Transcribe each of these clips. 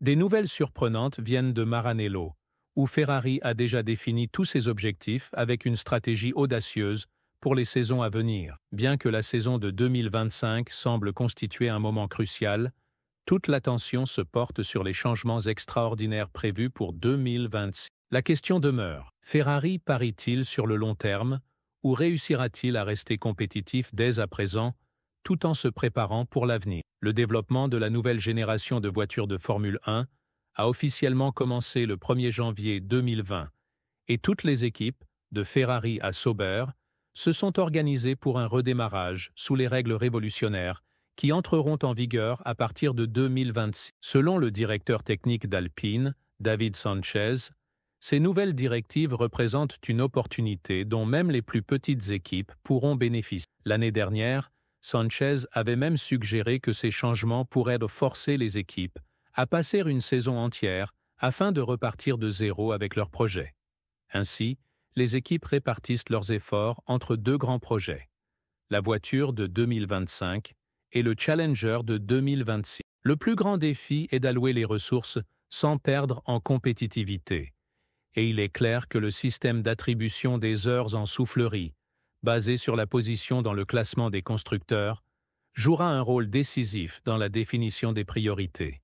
Des nouvelles surprenantes viennent de Maranello, où Ferrari a déjà défini tous ses objectifs avec une stratégie audacieuse pour les saisons à venir. Bien que la saison de 2025 semble constituer un moment crucial, toute l'attention se porte sur les changements extraordinaires prévus pour 2026. La question demeure, Ferrari parie-t-il sur le long terme ou réussira-t-il à rester compétitif dès à présent tout en se préparant pour l'avenir? Le développement de la nouvelle génération de voitures de Formule 1 a officiellement commencé le 1er janvier 2020 et toutes les équipes, de Ferrari à Sauber, se sont organisées pour un redémarrage sous les règles révolutionnaires qui entreront en vigueur à partir de 2026. Selon le directeur technique d'Alpine, David Sanchez, ces nouvelles directives représentent une opportunité dont même les plus petites équipes pourront bénéficier. L'année dernière, Sanchez avait même suggéré que ces changements pourraient forcer les équipes à passer une saison entière afin de repartir de zéro avec leurs projets. Ainsi, les équipes répartissent leurs efforts entre deux grands projets, la voiture de 2025 et le Challenger de 2026. Le plus grand défi est d'allouer les ressources sans perdre en compétitivité. Et il est clair que le système d'attribution des heures en soufflerie, basé sur la position dans le classement des constructeurs, jouera un rôle décisif dans la définition des priorités.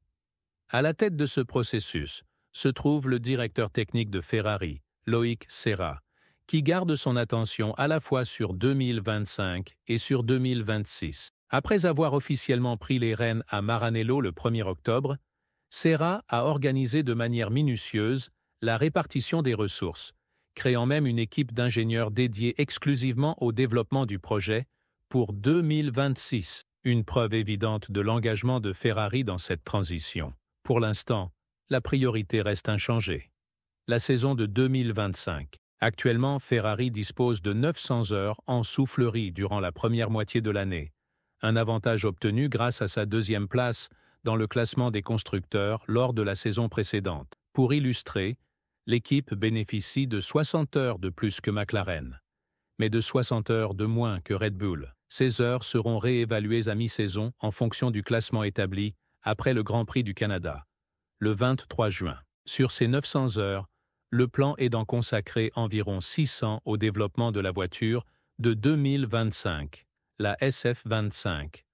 À la tête de ce processus se trouve le directeur technique de Ferrari, Loïc Serra, qui garde son attention à la fois sur 2025 et sur 2026. Après avoir officiellement pris les rênes à Maranello le 1er octobre, Serra a organisé de manière minutieuse la répartition des ressources, créant même une équipe d'ingénieurs dédiée exclusivement au développement du projet pour 2026, une preuve évidente de l'engagement de Ferrari dans cette transition. Pour l'instant, la priorité reste inchangée. La saison de 2025. Actuellement, Ferrari dispose de 900 heures en soufflerie durant la première moitié de l'année, un avantage obtenu grâce à sa deuxième place dans le classement des constructeurs lors de la saison précédente. Pour illustrer, l'équipe bénéficie de 60 heures de plus que McLaren, mais de 60 heures de moins que Red Bull. Ces heures seront réévaluées à mi-saison en fonction du classement établi après le Grand Prix du Canada, le 23 juin. Sur ces 900 heures, le plan est d'en consacrer environ 600 au développement de la voiture de 2025, la SF25,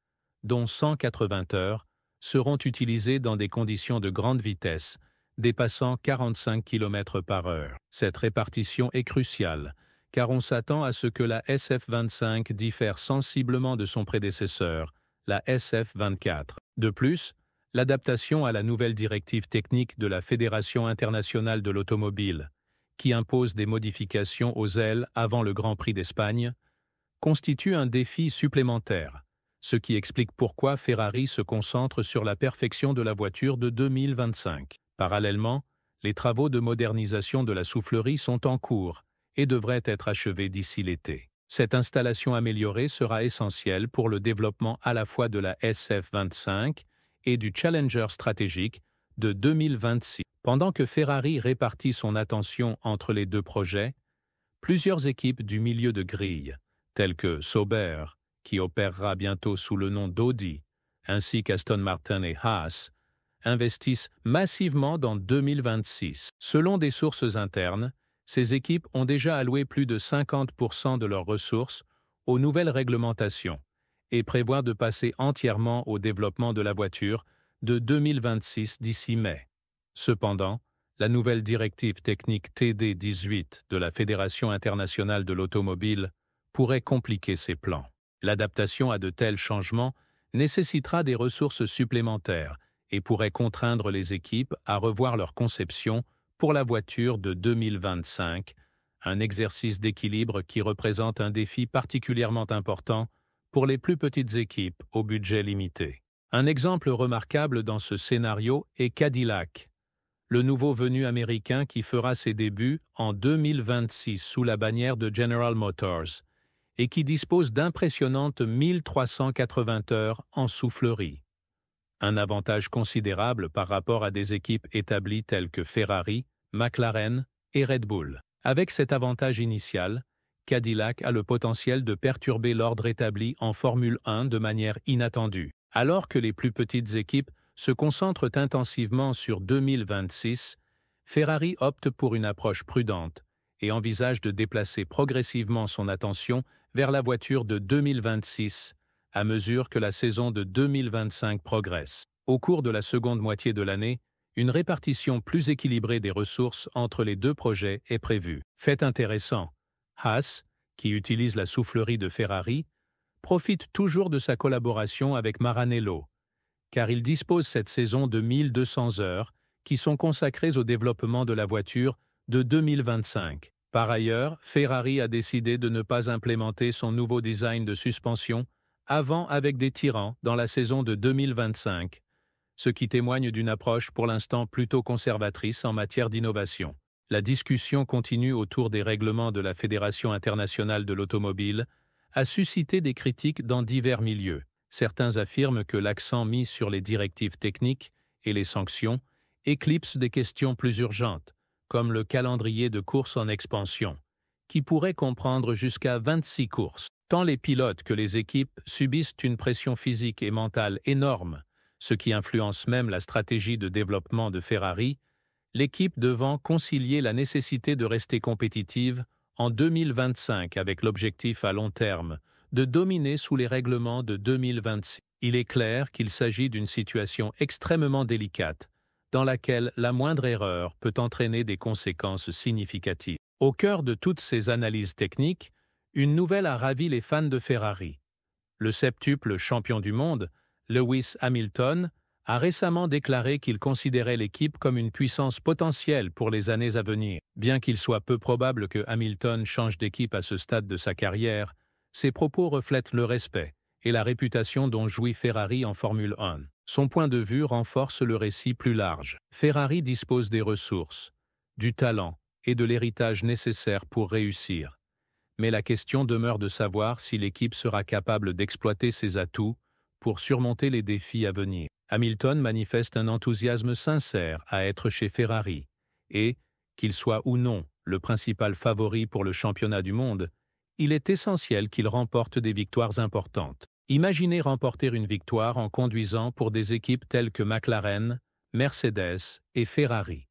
dont 180 heures seront utilisées dans des conditions de grande vitesse, dépassant 45 km/h. Cette répartition est cruciale, car on s'attend à ce que la SF25 diffère sensiblement de son prédécesseur, la SF24. De plus, l'adaptation à la nouvelle directive technique de la Fédération internationale de l'automobile, qui impose des modifications aux ailes avant le Grand Prix d'Espagne, constitue un défi supplémentaire, ce qui explique pourquoi Ferrari se concentre sur la perfection de la voiture de 2025. Parallèlement, les travaux de modernisation de la soufflerie sont en cours et devraient être achevés d'ici l'été. Cette installation améliorée sera essentielle pour le développement à la fois de la SF25 et du Challenger stratégique de 2026. Pendant que Ferrari répartit son attention entre les deux projets, plusieurs équipes du milieu de grille, telles que Sauber, qui opérera bientôt sous le nom d'Audi, ainsi qu'Aston Martin et Haas, investissent massivement dans 2026. Selon des sources internes, ces équipes ont déjà alloué plus de 50% de leurs ressources aux nouvelles réglementations et prévoient de passer entièrement au développement de la voiture de 2026 d'ici mai. Cependant, la nouvelle directive technique TD18 de la Fédération internationale de l'automobile pourrait compliquer ces plans. L'adaptation à de tels changements nécessitera des ressources supplémentaires et pourrait contraindre les équipes à revoir leur conception pour la voiture de 2025, un exercice d'équilibre qui représente un défi particulièrement important pour les plus petites équipes au budget limité. Un exemple remarquable dans ce scénario est Cadillac, le nouveau venu américain qui fera ses débuts en 2026 sous la bannière de General Motors et qui dispose d'impressionnantes 1380 heures en soufflerie. Un avantage considérable par rapport à des équipes établies telles que Ferrari, McLaren et Red Bull. Avec cet avantage initial, Cadillac a le potentiel de perturber l'ordre établi en Formule 1 de manière inattendue. Alors que les plus petites équipes se concentrent intensivement sur 2026, Ferrari opte pour une approche prudente et envisage de déplacer progressivement son attention vers la voiture de 2026 à mesure que la saison de 2025 progresse. Au cours de la seconde moitié de l'année, une répartition plus équilibrée des ressources entre les deux projets est prévue. Fait intéressant, Haas, qui utilise la soufflerie de Ferrari, profite toujours de sa collaboration avec Maranello, car il dispose cette saison de 1200 heures qui sont consacrées au développement de la voiture de 2025. Par ailleurs, Ferrari a décidé de ne pas implémenter son nouveau design de suspension avant avec des tirants dans la saison de 2025, ce qui témoigne d'une approche pour l'instant plutôt conservatrice en matière d'innovation. La discussion continue autour des règlements de la Fédération internationale de l'automobile a suscité des critiques dans divers milieux. Certains affirment que l'accent mis sur les directives techniques et les sanctions éclipse des questions plus urgentes, comme le calendrier de courses en expansion, qui pourrait comprendre jusqu'à 26 courses. Tant les pilotes que les équipes subissent une pression physique et mentale énorme, ce qui influence même la stratégie de développement de Ferrari, l'équipe devant concilier la nécessité de rester compétitive en 2025 avec l'objectif à long terme de dominer sous les règlements de 2026. Il est clair qu'il s'agit d'une situation extrêmement délicate, dans laquelle la moindre erreur peut entraîner des conséquences significatives. Au cœur de toutes ces analyses techniques, une nouvelle a ravi les fans de Ferrari. Le septuple champion du monde, Lewis Hamilton, a récemment déclaré qu'il considérait l'équipe comme une puissance potentielle pour les années à venir. Bien qu'il soit peu probable que Hamilton change d'équipe à ce stade de sa carrière, ses propos reflètent le respect et la réputation dont jouit Ferrari en Formule 1. Son point de vue renforce le récit plus large. Ferrari dispose des ressources, du talent et de l'héritage nécessaires pour réussir. Mais la question demeure de savoir si l'équipe sera capable d'exploiter ses atouts pour surmonter les défis à venir. Hamilton manifeste un enthousiasme sincère à être chez Ferrari et, qu'il soit ou non le principal favori pour le championnat du monde, il est essentiel qu'il remporte des victoires importantes. Imaginez remporter une victoire en conduisant pour des équipes telles que McLaren, Mercedes et Ferrari.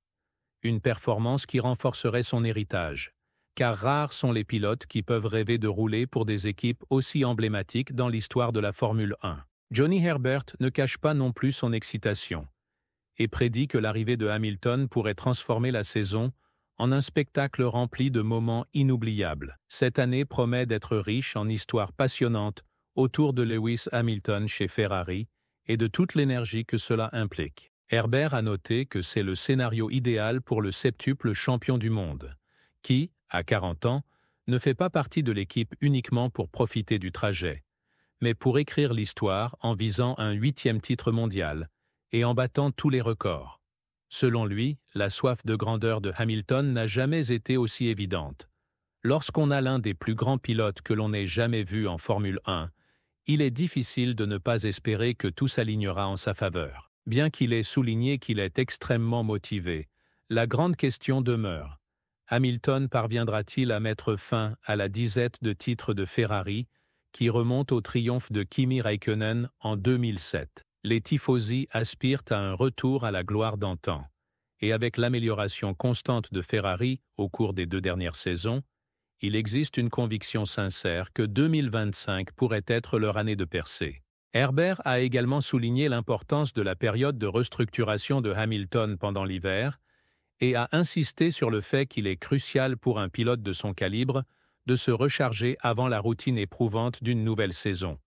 Une performance qui renforcerait son héritage, car rares sont les pilotes qui peuvent rêver de rouler pour des équipes aussi emblématiques dans l'histoire de la Formule 1. Johnny Herbert ne cache pas non plus son excitation et prédit que l'arrivée de Hamilton pourrait transformer la saison en un spectacle rempli de moments inoubliables. Cette année promet d'être riche en histoires passionnantes autour de Lewis Hamilton chez Ferrari et de toute l'énergie que cela implique. Herbert a noté que c'est le scénario idéal pour le septuple champion du monde, qui, à 40 ans, ne fait pas partie de l'équipe uniquement pour profiter du trajet, mais pour écrire l'histoire en visant un 8e titre mondial et en battant tous les records. Selon lui, la soif de grandeur de Hamilton n'a jamais été aussi évidente. Lorsqu'on a l'un des plus grands pilotes que l'on ait jamais vu en Formule 1, il est difficile de ne pas espérer que tout s'alignera en sa faveur. Bien qu'il ait souligné qu'il est extrêmement motivé, la grande question demeure. Hamilton parviendra-t-il à mettre fin à la disette de titres de Ferrari qui remonte au triomphe de Kimi Räikkönen en 2007? Les tifosi aspirent à un retour à la gloire d'antan. Et avec l'amélioration constante de Ferrari au cours des 2 dernières saisons, il existe une conviction sincère que 2025 pourrait être leur année de percée. Herbert a également souligné l'importance de la période de restructuration de Hamilton pendant l'hiver et a insisté sur le fait qu'il est crucial pour un pilote de son calibre de se recharger avant la routine éprouvante d'une nouvelle saison.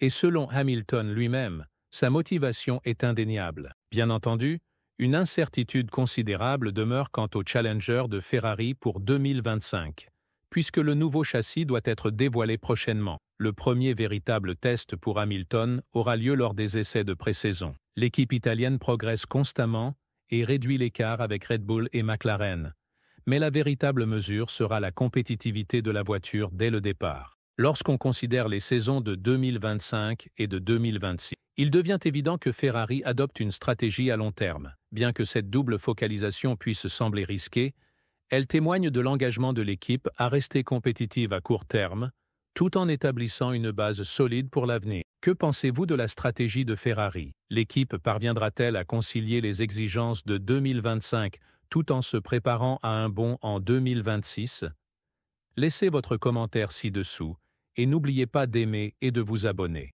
Et selon Hamilton lui-même, sa motivation est indéniable. Bien entendu, une incertitude considérable demeure quant au Challenger de Ferrari pour 2025, puisque le nouveau châssis doit être dévoilé prochainement. Le premier véritable test pour Hamilton aura lieu lors des essais de pré-saison. L'équipe italienne progresse constamment et réduit l'écart avec Red Bull et McLaren. Mais la véritable mesure sera la compétitivité de la voiture dès le départ. Lorsqu'on considère les saisons de 2025 et de 2026, il devient évident que Ferrari adopte une stratégie à long terme. Bien que cette double focalisation puisse sembler risquée, elle témoigne de l'engagement de l'équipe à rester compétitive à court terme, tout en établissant une base solide pour l'avenir. Que pensez-vous de la stratégie de Ferrari? L'équipe parviendra-t-elle à concilier les exigences de 2025 tout en se préparant à un bond en 2026? Laissez votre commentaire ci-dessous et n'oubliez pas d'aimer et de vous abonner.